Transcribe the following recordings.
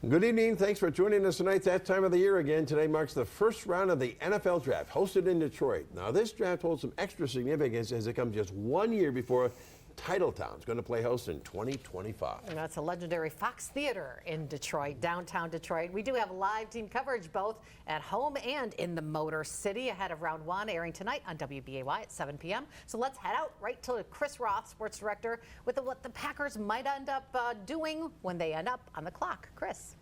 Good evening. Thanks for joining us tonight. That time of the year again. Today marks the first round of the NFL draft hosted in Detroit. Now, this draft holds some extra significance as it comes just 1 year before Titletown's going to play host in 2025. And that's a legendary Fox Theater in Detroit, downtown Detroit. We do have live team coverage both at home and in the Motor City ahead of round one, airing tonight on WBAY at 7 p.m. So let's head out right to Chris Roth, sports director, with what the Packers might end up doing when they end up on the clock. Chris.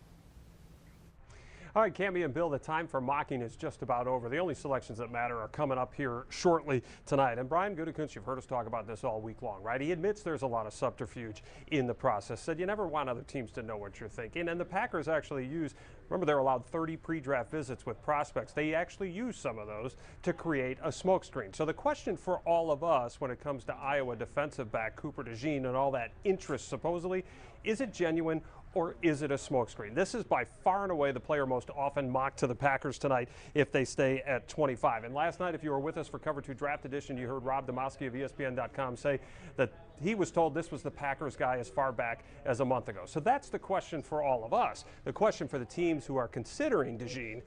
All right, Cammie and Bill, the time for mocking is just about over. The only selections that matter are coming up here shortly tonight. And Brian Gutekunst, you've heard us talk about this all week long, right? He admits there's a lot of subterfuge in the process. Said you never want other teams to know what you're thinking. And the Packers actually use, remember, they're allowed 30 pre-draft visits with prospects. They actually use some of those to create a smokescreen. So the question for all of us when it comes to Iowa defensive back Cooper DeJean and all that interest supposedly, is it genuine or is it a smokescreen? This is by far and away the player most often mocked to the Packers tonight if they stay at 25. And last night, if you were with us for Cover 2 Draft Edition, you heard Rob Demoski of ESPN.com say that he was told this was the Packers guy as far back as a month ago. So that's the question for all of us. The question for the teams who are considering DeJean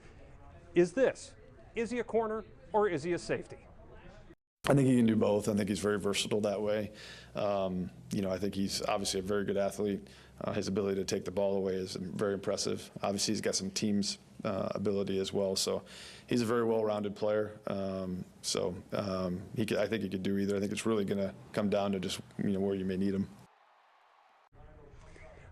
is this: is he a corner or is he a safety? I think he can do both. I think he's very versatile that way. I think he's obviously a very good athlete. His ability to take the ball away is very impressive. Obviously, he's got some team's ability as well. So he's a very well-rounded player. I think he could do either. I think it's really going to come down to just where you may need him.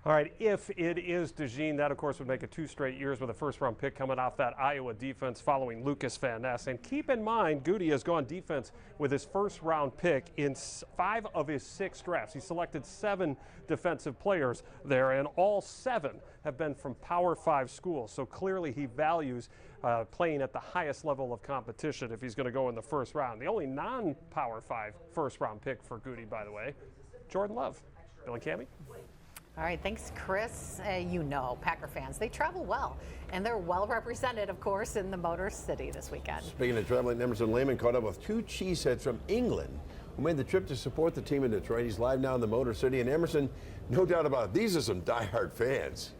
All right, if it is DeJean, that, of course, would make it 2 straight years with a first-round pick coming off that Iowa defense following Lucas Van Ness. And keep in mind, Goody has gone defense with his first-round pick in 5 of his 6 drafts. He selected 7 defensive players there, and all 7 have been from Power 5 schools. So clearly he values playing at the highest level of competition if he's going to go in the first round. The only non-Power 5 first-round pick for Goody, by the way, Jordan Love. Bill and Cammie? All right, thanks, Chris. Packer fans, they travel well, and they're well represented, of course, in the Motor City this weekend. Speaking of traveling, Emerson Lehman caught up with 2 cheeseheads from England who made the trip to support the team in Detroit. He's live now in the Motor City. And Emerson, no doubt about it, these are some diehard fans.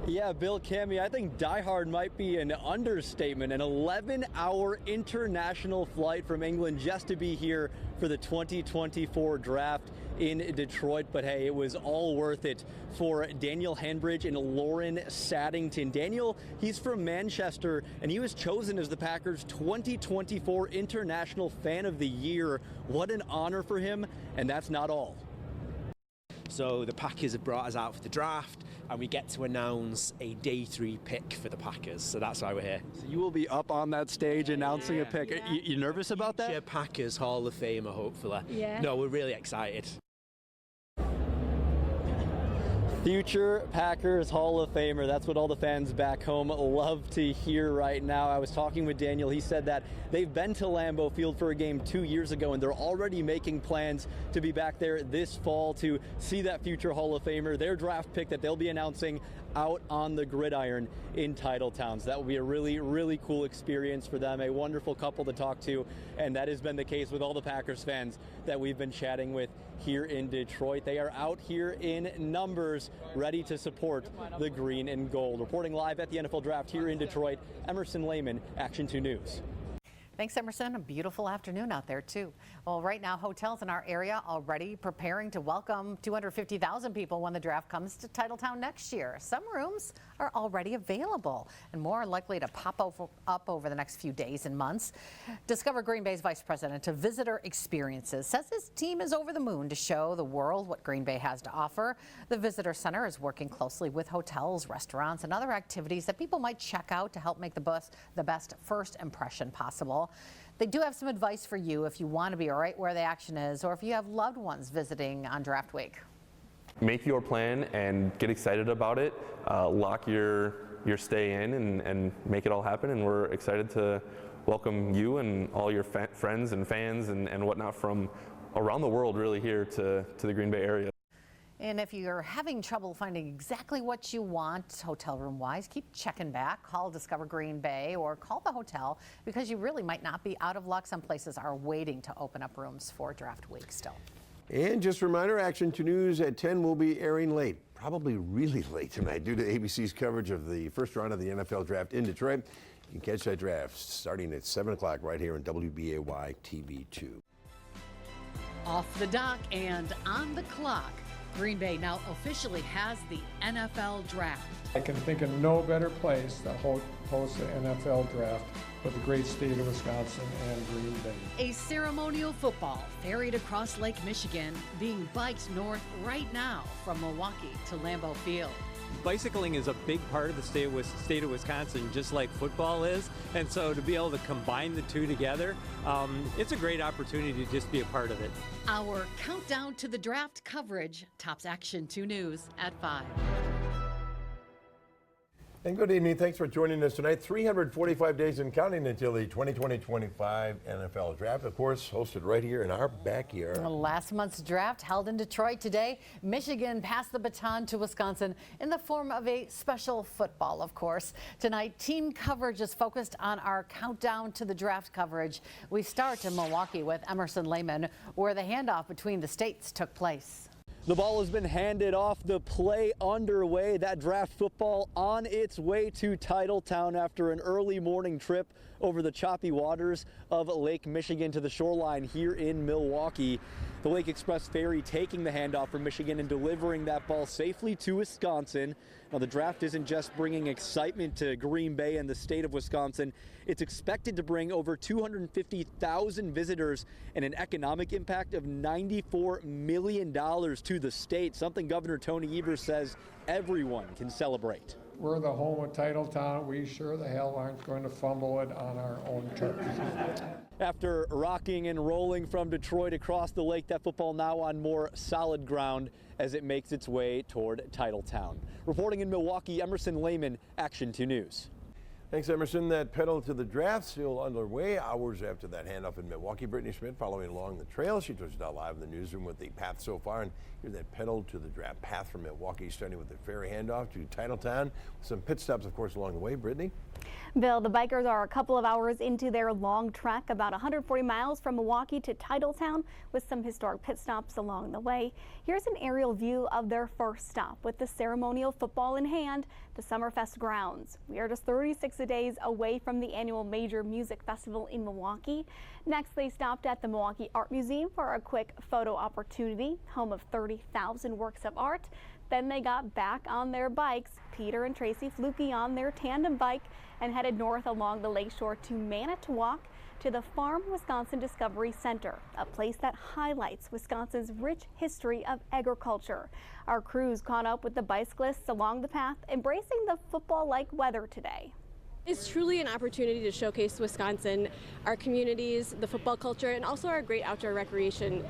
Yeah, Bill, Cammie, I think diehard might be an understatement. An 11-hour international flight from England just to be here for the 2024 draft in Detroit. But hey, it was all worth it for Daniel Henbridge and Lauren Saddington. Daniel, he's from Manchester, and he was chosen as the Packers' 2024 International Fan of the Year. What an honor for him, and that's not all. So the Packers have brought us out for the draft, and we get to announce a day 3 pick for the Packers. So that's why we're here. So you will be up on that stage announcing a pick. Yeah. You nervous about that? Packers Hall of Famer, hopefully. Yeah. No, we're really excited. Future Packers Hall of Famer. That's what all the fans back home love to hear right now. I was talking with Daniel. He said that they've been to Lambeau Field for a game 2 years ago, and they're already making plans to be back there this fall to see that future Hall of Famer, their draft pick that they'll be announcing out on the gridiron in Titletown. So that will be a really, really cool experience for them. A wonderful couple to talk to, and that has been the case with all the Packers fans that we've been chatting with here in Detroit. They are out here in numbers, ready to support the green and gold. Reporting live at the NFL Draft here in Detroit, Emerson Lehman, Action 2 News. Thanks, Emerson. A beautiful afternoon out there, too. Well, right now, hotels in our area already preparing to welcome 250,000 people when the draft comes to Titletown next year. Some rooms are already available and more are likely to pop up over the next few days and months. Discover Green Bay's Vice President of Visitor Experiences says his team is over the moon to show the world what Green Bay has to offer. The Visitor Center is working closely with hotels, restaurants, and other activities that people might check out to help make the best first impression possible. They do have some advice for you if you want to be right where the action is or if you have loved ones visiting on draft week. Make your plan and get excited about it. Lock your stay in and make it all happen. And we're excited to welcome you and all your friends and fans and whatnot from around the world really here to the Green Bay area. And if you're having trouble finding exactly what you want hotel room wise, keep checking back. Call Discover Green Bay or call the hotel because you really might not be out of luck. Some places are waiting to open up rooms for draft week still. And just a reminder, Action 2 News at 10 will be airing late. probably really late tonight due to ABC's coverage of the first round of the NFL draft in Detroit. You can catch that draft starting at 7 o'clock right here on WBAY TV2. Off the dock and on the clock, Green Bay now officially has the NFL draft. I can think of no better place to host the NFL draft for the great state of Wisconsin and Green Bay. A ceremonial football ferried across Lake Michigan, being biked north right now from Milwaukee to Lambeau Field. Bicycling is a big part of the state of Wisconsin, just like football is. And so to be able to combine the two together, it's a great opportunity to just be a part of it. Our countdown to the draft coverage tops Action 2 News at 5. And good evening. Thanks for joining us tonight. 345 days and counting until the 2020-25 NFL Draft, of course, hosted right here in our backyard. Last month's draft held in Detroit today. Michigan passed the baton to Wisconsin in the form of a special football, of course. Tonight, team coverage is focused on our countdown to the draft coverage. We start in Milwaukee with Emerson Lehman, where the handoff between the states took place. The ball has been handed off, the play underway. That draft football on its way to Titletown after an early morning trip over the choppy waters of Lake Michigan to the shoreline here in Milwaukee. The Lake Express ferry taking the handoff from Michigan and delivering that ball safely to Wisconsin. Now, the draft isn't just bringing excitement to Green Bay and the state of Wisconsin. It's expected to bring over 250,000 visitors and an economic impact of $94 million to the state, something Governor Tony Evers says everyone can celebrate. We're the home of Titletown. We sure the hell aren't going to fumble it on our own turf. After rocking and rolling from Detroit across the lake, that football now on more solid ground as it makes its way toward Titletown. Reporting in Milwaukee, Emerson Lehman, Action 2 News. Thanks, Emerson. That pedal to the draft still underway hours after that handoff in Milwaukee. Brittany Schmidt following along the trail. She joins us now live in the newsroom with the path so far. And here's that pedal to the draft path from Milwaukee, starting with the ferry handoff to Titletown. Some pit stops, of course, along the way. Brittany? Bill, the bikers are a couple of hours into their long trek, about 140 miles from Milwaukee to Titletown, with some historic pit stops along the way. Here's an aerial view of their first stop with the ceremonial football in hand, the Summerfest grounds. We are just 36 days away from the annual major music festival in Milwaukee. Next, they stopped at the Milwaukee Art Museum for a quick photo opportunity, home of 30,000 works of art. Then they got back on their bikes, Peter and Tracy Fluke on their tandem bike, and headed north along the lakeshore to Manitowoc to the Farm Wisconsin Discovery Center, a place that highlights Wisconsin's rich history of agriculture. Our crews caught up with the bicyclists along the path, embracing the football-like weather today. It's truly an opportunity to showcase Wisconsin, our communities, the football culture, and also our great outdoor recreation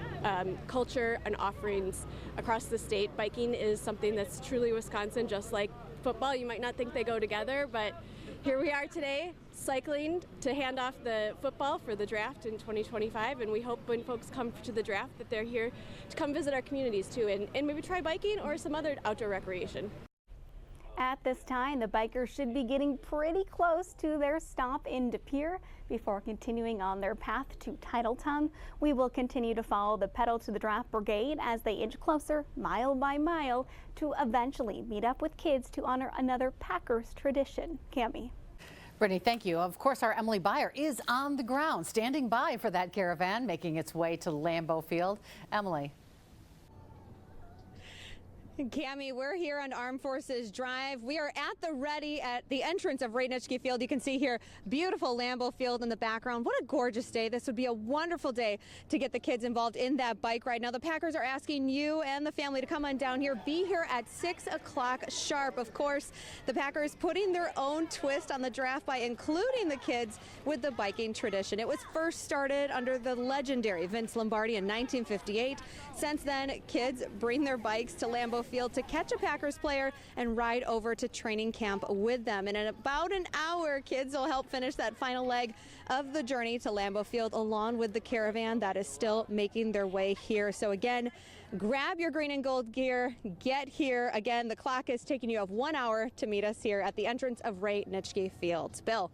culture and offerings across the state. Biking is something that's truly Wisconsin, just like football. You might not think they go together, but here we are today, cycling to hand off the football for the draft in 2025, and we hope when folks come to the draft that they're here to come visit our communities too, and maybe try biking or some other outdoor recreation. At this time, the bikers should be getting pretty close to their stop in De Pere before continuing on their path to Titletown. We will continue to follow the Pedal to the Draft Brigade as they inch closer, mile by mile, to eventually meet up with kids to honor another Packers tradition. Cammie. Brittany, thank you. Of course, our Emily Byer is on the ground, standing by for that caravan making its way to Lambeau Field. Emily. Cammie, we're here on Armed Forces Drive. We are at the ready at the entrance of Ray Nitschke Field. You can see here beautiful Lambeau Field in the background. What a gorgeous day. This would be a wonderful day to get the kids involved in that bike ride. Now the Packers are asking you and the family to come on down here. Be here at 6 o'clock sharp. Of course, the Packers putting their own twist on the draft by including the kids with the biking tradition. It was first started under the legendary Vince Lombardi in 1958. Since then, kids bring their bikes to Lambeau Field to catch a Packers player and ride over to training camp with them. And in about an hour, kids will help finish that final leg of the journey to Lambeau Field along with the caravan that is still making their way here. So again, grab your green and gold gear, get here. Again, the clock is taking you of 1 hour to meet us here at the entrance of Ray Nitschke Field. Bill.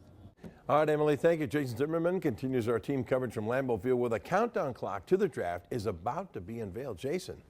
All right, Emily, thank you. Jason Zimmerman continues our team coverage from Lambeau Field where the countdown clock to the draft is about to be unveiled. Jason.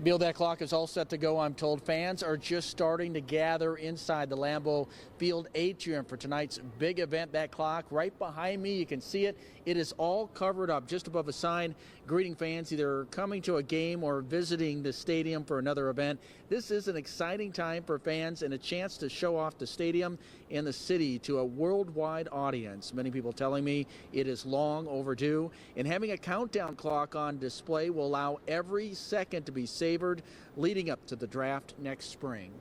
Bill, that clock is all set to go, I'm told. Fans are just starting to gather inside the Lambeau Field atrium for tonight's big event. That clock right behind me, you can see it. It is all covered up just above a sign greeting fans either coming to a game or visiting the stadium for another event. This is an exciting time for fans and a chance to show off the stadium and the city to a worldwide audience. Many people telling me it is long overdue, and having a countdown clock on display will allow every second to be savored leading up to the draft next spring.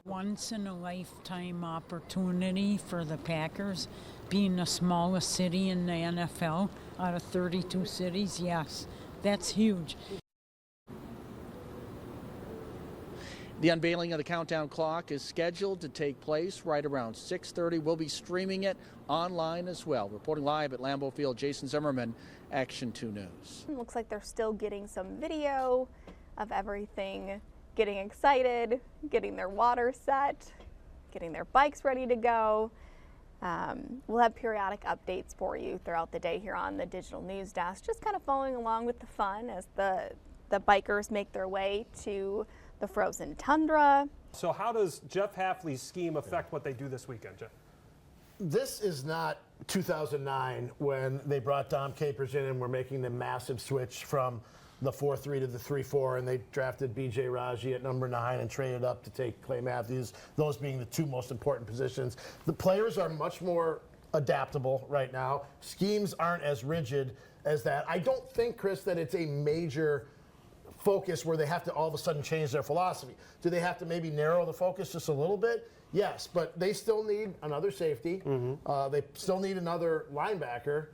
Once in a lifetime opportunity for the Packers, being the smallest city in the NFL out of 32 cities. Yes, that's huge. The unveiling of the countdown clock is scheduled to take place right around 6:30. We'll be streaming it online as well. Reporting live at Lambeau Field, Jason Zimmerman, Action 2 News. It looks like they're still getting some video of everything, getting excited, getting their water set, getting their bikes ready to go. We'll have periodic updates for you throughout the day here on the Digital News Desk, just kind of following along with the fun as the bikers make their way to the frozen tundra. So how does Jeff Hafley's scheme affect what they do this weekend, Jeff? This is not 2009 when they brought Dom Capers in and were making the massive switch from the 4-3 to the 3-4, and they drafted B.J. Raji at number 9 and traded up to take Clay Matthews, those being the two most important positions. The players are much more adaptable right now. Schemes aren't as rigid as that. I don't think, Chris, that it's a major focus where they have to all of a sudden change their philosophy. Do they have to maybe narrow the focus just a little bit? Yes, but they still need another safety. They still need another linebacker.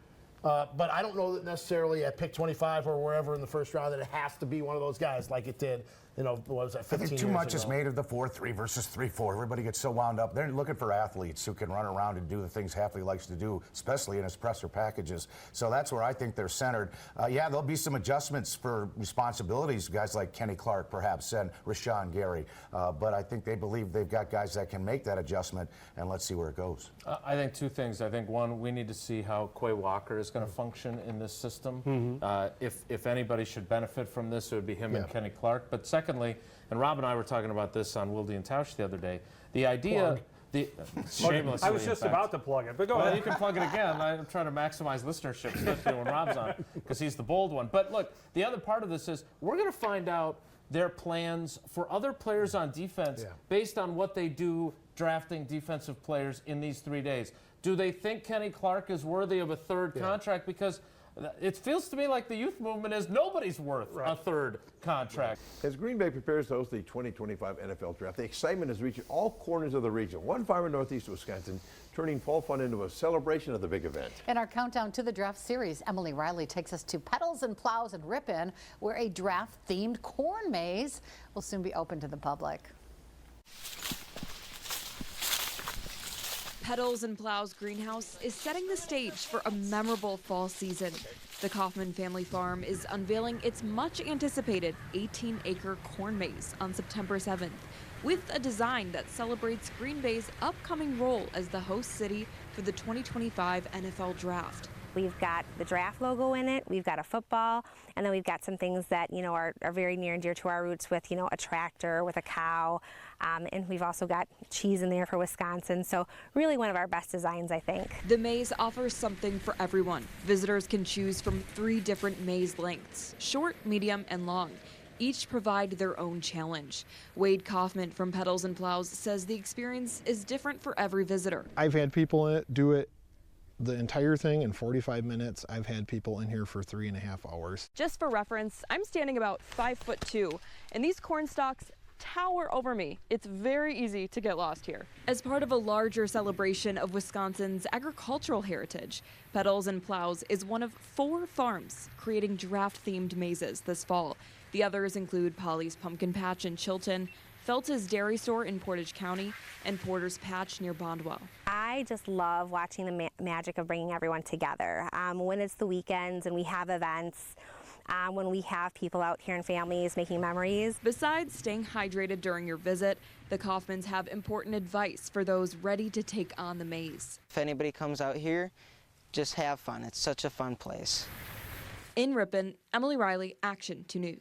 But I don't know that necessarily at pick 25 or wherever in the first round that it has to be one of those guys like it did, what was that, 15 I think too much is made of the 4-3 versus 3-4. Everybody gets so wound up. They're looking for athletes who can run around and do the things Hafley likes to do, especially in his presser packages. So that's where I think they're centered. Yeah, there'll be some adjustments for responsibilities, guys like Kenny Clark perhaps and Rashawn Gary. But I think they believe they've got guys that can make that adjustment, and let's see where it goes. I think two things. I think one, we need to see how Quay Walker is going to function in this system. If anybody should benefit from this, it would be him and Kenny Clark. But secondly, and Rob and I were talking about this on Wilde and Tausch the other day, the idea... Shamelessly, I was just about to plug it, but go ahead. You can plug it again. I'm trying to maximize listenership, especially when Rob's on, because he's the bold one. But look, the other part of this is we're going to find out their plans for other players on defense based on what they do drafting defensive players in these 3 days. Do they think Kenny Clark is worthy of a third contract? Because it feels to me like the youth movement is nobody's worth a third contract. As Green Bay prepares to host the 2025 NFL Draft, the excitement is reaching all corners of the region. One farm in northeast Wisconsin turning fall fun into a celebration of the big event. In our countdown to the draft series, Emily Riley takes us to Petals and Plows in Ripon, where a draft-themed corn maze will soon be open to the public. Petals and Plows Greenhouse is setting the stage for a memorable fall season. The Kaufman family farm is unveiling its much-anticipated 18-acre corn maze on September 7th, with a design that celebrates Green Bay's upcoming role as the host city for the 2025 NFL Draft. We've got the draft logo in it, we've got a football, and then we've got some things that, are very near and dear to our roots with, a tractor, with a cow, and we've also got cheese in there for Wisconsin. So really one of our best designs, I think. The maze offers something for everyone. Visitors can choose from 3 different maze lengths, short, medium, and long. Each provide their own challenge. Wade Kaufman from Petals and Plows says the experience is different for every visitor. I've had people in it do it the entire thing in 45 minutes. I've had people in here for 3.5 hours. Just for reference, I'm standing about 5'2", and these corn stalks tower over me. It's very easy to get lost here. As part of a larger celebration of Wisconsin's agricultural heritage, Petals and Plows is one of 4 farms creating draft-themed mazes this fall. The others include Polly's Pumpkin Patch in Chilton, Felt's Dairy Store in Portage County, and Porter's Patch near Bondwell. I just love watching the magic of bringing everyone together. When it's the weekends and we have events, when we have people out here and families making memories. Besides staying hydrated during your visit, the Kaufmans have important advice for those ready to take on the maze. If anybody comes out here, just have fun. It's such a fun place. In Ripon, Emily Riley, Action 2 News.